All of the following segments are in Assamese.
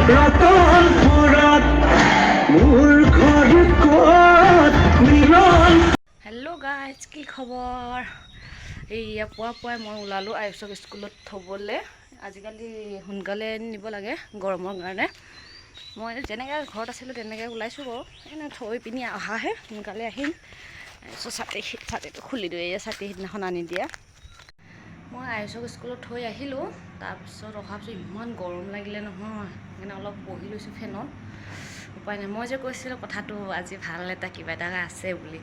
হেল্ল' গাইজ, কি খবৰ? এইয়া পুৱাই মই ওলালোঁ আয়ুষক স্কুলত থ'বলৈ। আজিকালি সোনকালে নিব লাগে গৰমৰ কাৰণে। মই যেনেকৈ ঘৰত আছিলোঁ তেনেকৈ ওলাইছোঁ বাৰু, এনেই থৈ পিনি অহাহে, সোনকালে আহিম। ছাতিটো খুলি দিওঁ, এয়া ছাতি সিদিনাখন আনি দিয়া। মই আয়ুষক স্কুলত থৈ আহিলোঁ। তাৰপিছত অহাৰ পিছত ইমান গৰম লাগিলে নহয়, সেইকাৰণে অলপ বহি লৈছোঁ ফেনত। উপায় নাই, মই যে কৈছিলোঁ কথাটো আজি ভাল এটা কিবা এটা আছে বুলি।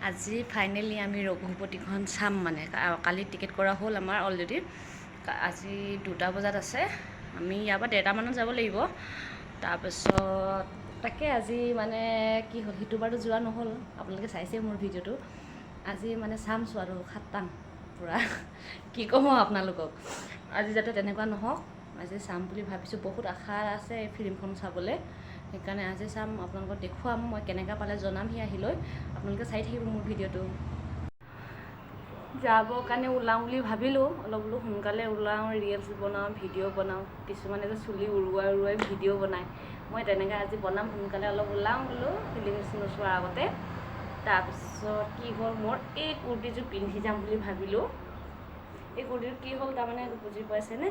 আজি ফাইনেলি আমি ৰঘুপতিখন চাম মানে। কালি টিকেট কৰা হ'ল আমাৰ অলৰেডি। আজি 2টা বজাত আছে, আমি ইয়াৰ পৰা 1:30 মানত যাব লাগিব। তাৰপিছত তাকে আজি মানে কি হ'ল, সিটো বাৰটো যোৱা নহ'ল, আপোনালোকে চাইছে মোৰ ভিডিঅ'টো। আজি মানে চাম চোৱাটো খাটাং পূৰা। কি ক'ম আপোনালোকক, আজি যাতে তেনেকুৱা নহওক, আজি চাম বুলি ভাবিছোঁ। বহুত আশা আছে এই ফিল্মখন চাবলৈ, সেইকাৰণে আজি চাম, আপোনালোকক দেখুৱাম। মই কেনেকৈ পালে জনামহি আহি লৈ, আপোনালোকে চাই থাকিব মোৰ ভিডিঅ'টো। যাবৰ কাৰণে ওলাওঁ বুলি ভাবিলোঁ, অলপ বোলো সোনকালে ওলাওঁ, ৰিলচ বনাওঁ, ভিডিঅ' বনাওঁ। কিছুমানে যে চুলি উৰুৱাই ভিডিঅ' বনায়, মই তেনেকৈ আজি বনাম, সোনকালে অলপ ওলাওঁ বোলো ফিল্ম নোচোৱাৰ আগতে। তাৰপিছত কি হ'ল, মোৰ এই কুৰ্তিযোৰ পিন্ধি যাম বুলি ভাবিলোঁ। এই কুৰ্তিটো কি হ'ল তাৰমানে বুজি পাইছেনে,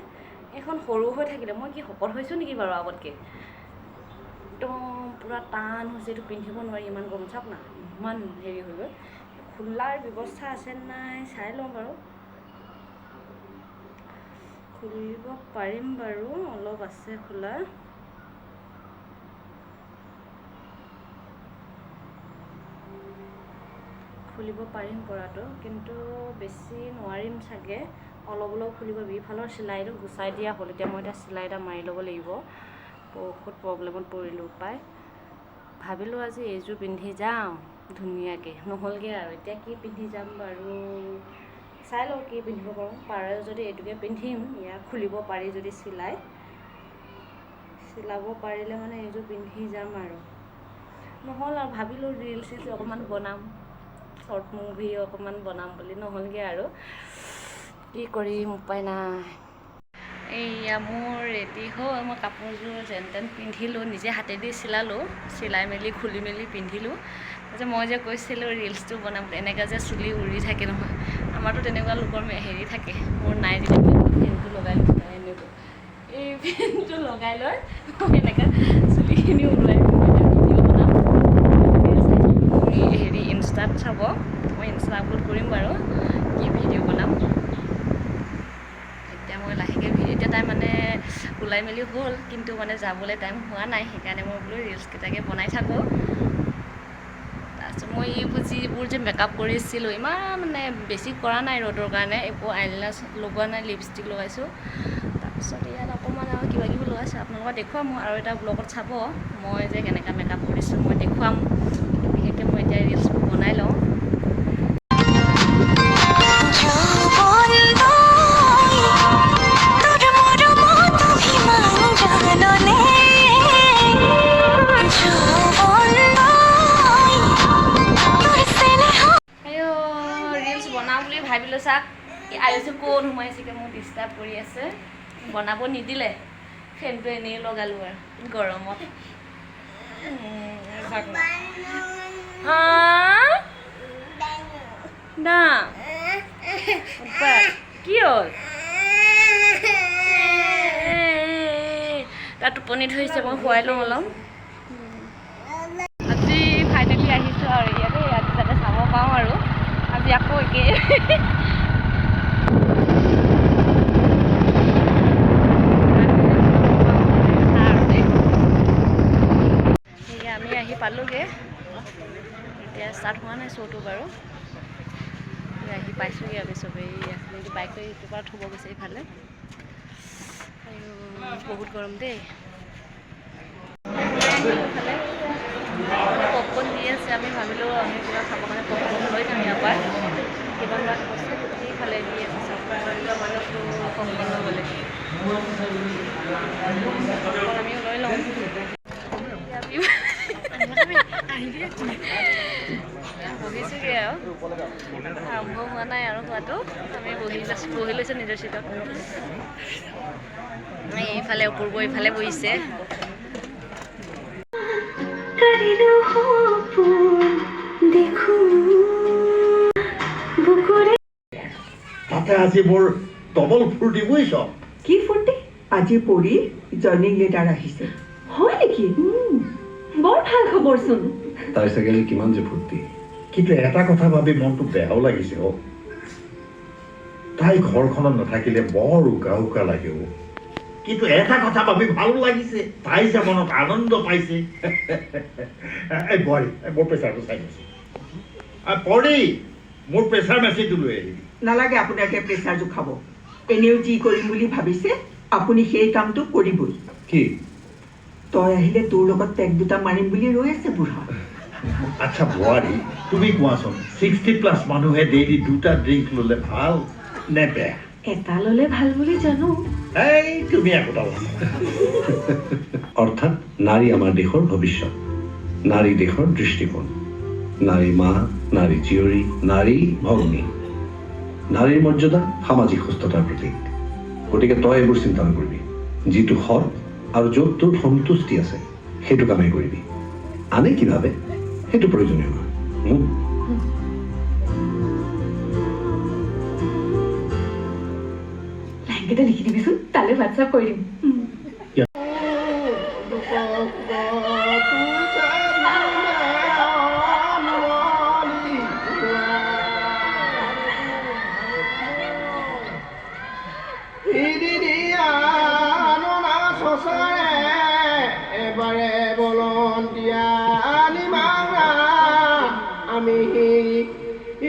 এইখন সৰু হৈ থাকিলে। মই কি শকত হৈছোঁ নেকি বাৰু আগতকৈ? একদম পূৰা টান হৈছে, এইটো পিন্ধিব নোৱাৰি, ইমান গৰম। চাওক না, ইমান হেৰি হৈ গ'ল। খোলাৰ ব্যৱস্থা আছে নাই চাই লওঁ বাৰু। খুলিব পাৰিম বাৰু, অলপ আছে খোলা। খুলিব পাৰিম পৰাটো, কিন্তু বেছি নোৱাৰিম চাগে, অলপ খুলিব। ইফালৰ চিলাইটো গুচাই দিয়া হ'ল, এতিয়া মই চিলাই এটা মাৰি ল'ব লাগিব। বহুত প্ৰব্লেমত পৰিলোঁ পাই। ভাবিলোঁ আজি এইযোৰ পিন্ধি যাওঁ ধুনীয়াকৈ, নহ'লগৈ আৰু। এতিয়া কি পিন্ধি যাম বাৰু, চাই লওঁ কি পিন্ধিব পাৰোঁ। পাৰে যদি এইটোকে পিন্ধিম, ইয়াক খুলিব পাৰি যদি চিলাব পাৰিলে মানে এইযোৰ পিন্ধি যাম আৰু। নহ'ল আৰু, ভাবিলোঁ ৰিলচ অকণমান বনাম, শ্বৰ্ট মুভি অকণমান বনাম বুলি, নহ'লগৈ আৰু। কি কৰিম, উপায় নাই। এইয়া মোৰ ৰেডি হ'ল, মই কাপোৰযোৰ যেন তেন পিন্ধিলোঁ, নিজে হাতেদি চিলালোঁ, চিলাই মেলি খুলি মেলি পিন্ধিলোঁ। তাৰপিছত মই যে কৈছিলোঁ ৰিলচটো বনাম, এনেকৈ যে চুলি উৰি থাকে নহয়, আমাৰতো তেনেকুৱা লোকৰ হেৰি থাকে, মোৰ নাই যেতিয়া ফেনটো লগাই লৈ এনেকৈ, এই ফেনটো লগাই লৈ এনেকৈ চুলিখিনি উৰুৱাই ভিডিঅ' বনাম। হেৰি ইনষ্টাত চাব, মই ইনষ্টা আপলোড কৰিম বাৰু কি ভিডিঅ' বনাম। এতিয়া মই লাহেকৈ এতিয়া টাইম মানে ওলাই মেলি হ'ল, কিন্তু মানে যাবলৈ টাইম হোৱা নাই, সেইকাৰণে মই বোলো ৰিলচকেইটাকে বনাই থাকোঁ। তাৰপিছত মই যিবোৰ যে মেকআপ কৰিছিলোঁ, ইমান মানে বেছি কৰা নাই ৰ'দৰ কাৰণে, একো আইলাইনাৰ লগোৱা নাই, লিপষ্টিক লগাইছোঁ। তাৰপিছত ইয়াত অকণমান আৰু কিবা কিবি লগাইছোঁ, আপোনালোকক দেখুৱাম মই আৰু এটা ব্লগত চাব, মই যে কেনেকৈ মেকআপ কৰিছোঁ মই দেখুৱাম। বিশেষকৈ মই এতিয়া ৰিলচবোৰ বনাই লওঁ। ভাবিলোঁ চাওক, আয়ুষে ক'ত সোমাইছেগৈ, মোক ডিষ্টাৰ্ব কৰি আছে, বনাব নিদিলে। ফেনটো এনেই লগালোঁ আৰু গৰমত। কি হ'ল, তাৰ টোপনি ধৰিছে, মই শুৱাই লওঁ অলপ। আজি ফাইনেলি আহিছোঁ আৰু ইয়াতে, আজি যাতে চাব পাওঁ আৰু। আজি আকৌ একেই আমি আহি পালোঁগৈ, এতিয়া ষ্টাৰ্ট হোৱা নাই শ্ব'টো বাৰু, আহি পাইছোঁগৈ আমি চবেই। বাইক লৈ ইটোৰ পৰা থ'ব গৈছে ইফালে, বহুত গৰম দেই। ইফালে পপকৰ্ণ দি আছে, আমি ভাবিলোঁ আমি কিবা খাবৰ কাৰণে পপকৰ্ণ লৈ যাম ইয়াৰ পৰা, কিবা বস্তু ইফালে দি আছে চব মানুহটো পপকৰ্ণ ল'বলৈ, আমিও লৈ লওঁ। বহিছোঁগৈ আৰু, আৰম্ভ হোৱা নাই আৰু খোৱাটো, আমি বহি লৈছোঁ নিজৰ চিটত। এইফালে অপূৰ্ব ইফালে বহিছে। তাতে আজি মোৰ ডবল ফূৰ্তি বুজিছ। কি ফূৰ্তি? আজি পৰি জইনিং লেটাৰ আহিছে। হয় নেকি? বৰ ভাল খবৰচোন। তাই চাগে কিমান যে ফূৰ্তি। কিন্তু এটা কথা ভাবি মনটো বেয়াও লাগিছে। তাই ঘৰখনত নাথাকিলে বৰ উকা উকা লাগে। কিন্তু এটা কথা ভাবি ভাল লাগিছে, তাই যে মনত আনন্দ পাইছে। বোৱাৰী, মোৰ প্ৰেচাৰটো চাই গৈছে। পৰি, মোৰ প্ৰেচাৰ মেচিনটো লৈ আহিবি। নালাগে আপোনাকে প্ৰেচাৰ জোখাব। এনেও যি কৰিম বুলি ভাবিছে আপুনি সেই কামটো কৰিবই। কি? তই আহিলে তোৰ লগত পেক দুটা মাৰিম বুলি ৰৈ আছে বুঢ়া। আচ্ছা বোৱাৰী, তুমি কোৱাচোন 60+ মানুহে ডেইলি 2টা ড্ৰিংক ল'লে ভাল নে বেয়া? এটা ল'লে ভাল বুলি জানো। এই তুমি একোটা ল'লা। অৰ্থাৎ নাৰী আমাৰ দেশৰ ভৱিষ্যত, নাৰী দেশৰ দৃষ্টিকোণ, নাৰী মা, নাৰী জীয়ৰী, নাৰী ভগ্নী, নাৰীৰ মৰ্যাদা সামাজিক সুস্থতাৰ প্ৰতীক। গতিকে তই এইবোৰ চিন্তা নকৰিবি। যিটো সৎ আৰু য'ত তোৰ সন্তুষ্টি আছে সেইটো কামেই কৰিবি। আনে কি ভাবে সেইটো প্ৰয়োজনীয় নহয়। লাইনকেইটা লিখি দিবিচোন, তালৈ হোৱাটছআপ কৰি দিম। এবাৰে বলন দিয়া নিমাৰা আমি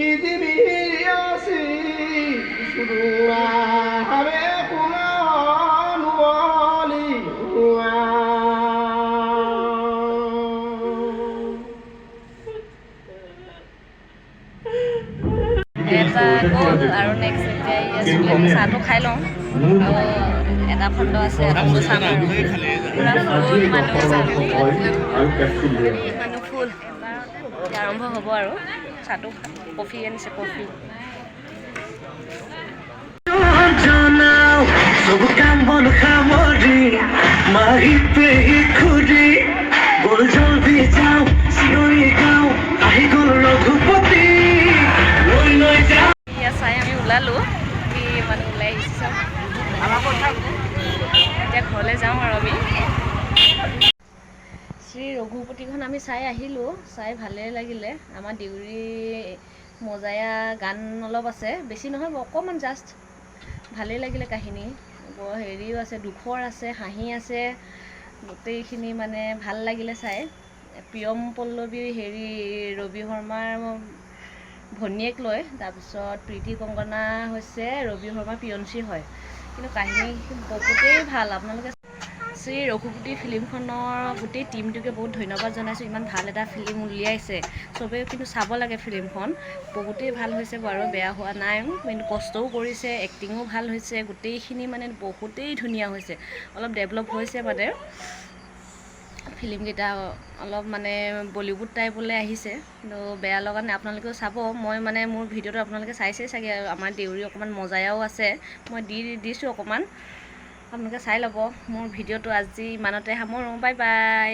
ইদিবিয়াসি সুদুৰা হবে কুলান বলি এটা গ'ল আৰু নেক্সট এতিয়া চাহটো খাই লওঁ। এটা খণ্ড আছে, আকৌ চাম আৰু পুৰা ফুল মানুহ ফুল আৰম্ভ হ'ব আৰু চাহটো। কফি আনিছে, কফি। চাই আমি ওলালোঁ, কি মানে ওলাই আহিছে চাওঁ। এতিয়া ঘৰলৈ যাওঁ আৰু আমি। শ্ৰী ৰঘুপতিখন আমি চাই আহিলোঁ, চাই ভালেই লাগিলে। আমাৰ দেউৰী মজায়া গান অলপ আছে, বেছি নহয় অকণমান জাষ্ট। ভালেই লাগিলে কাহিনী। হেৰিও আছে, দুখৰ আছে, হাঁহি আছে, গোটেইখিনি মানে ভাল লাগিলে চাই। প্ৰিয়ম পল্লৱী হেৰি ৰবি শৰ্মাৰ ভনীয়েক লৈ, তাৰপিছত প্ৰীতি কংকনা হৈছে ৰবি শৰ্মাৰ পিয়ঞ্চি হয়। কিন্তু কাহিনী বহুতেই ভাল। আপোনালোকে শ্ৰী ৰঘুপতি ফিল্মখনৰ গোটেই টিমটোকে বহুত ধন্যবাদ জনাইছোঁ। ইমান ভাল এটা ফিল্ম উলিয়াইছে, চবেই কিন্তু চাব লাগে ফিল্মখন। বহুতেই ভাল হৈছে বাৰু, বেয়া হোৱা নাই। কিন্তু কষ্টও কৰিছে, এক্টিঙো ভাল হৈছে, গোটেইখিনি মানে বহুতেই ধুনীয়া হৈছে। অলপ ডেভেলপ হৈছে মানে ফিল্মকেইটা, অলপ মানে বলিউড টাইপলৈ আহিছে। কিন্তু বেয়া লগা নাই, আপোনালোকেও চাব। মই মানে মোৰ ভিডিঅ'টো আপোনালোকে চাইছেই চাগে। আমাৰ দেউৰী অকণমান মজায়াও আছে, মই দিছোঁ অকণমান, আপোনালোকে চাই ল'ব। মোৰ ভিডিঅ'টো আজি ইমানতে সামৰোঁ। Bye bye.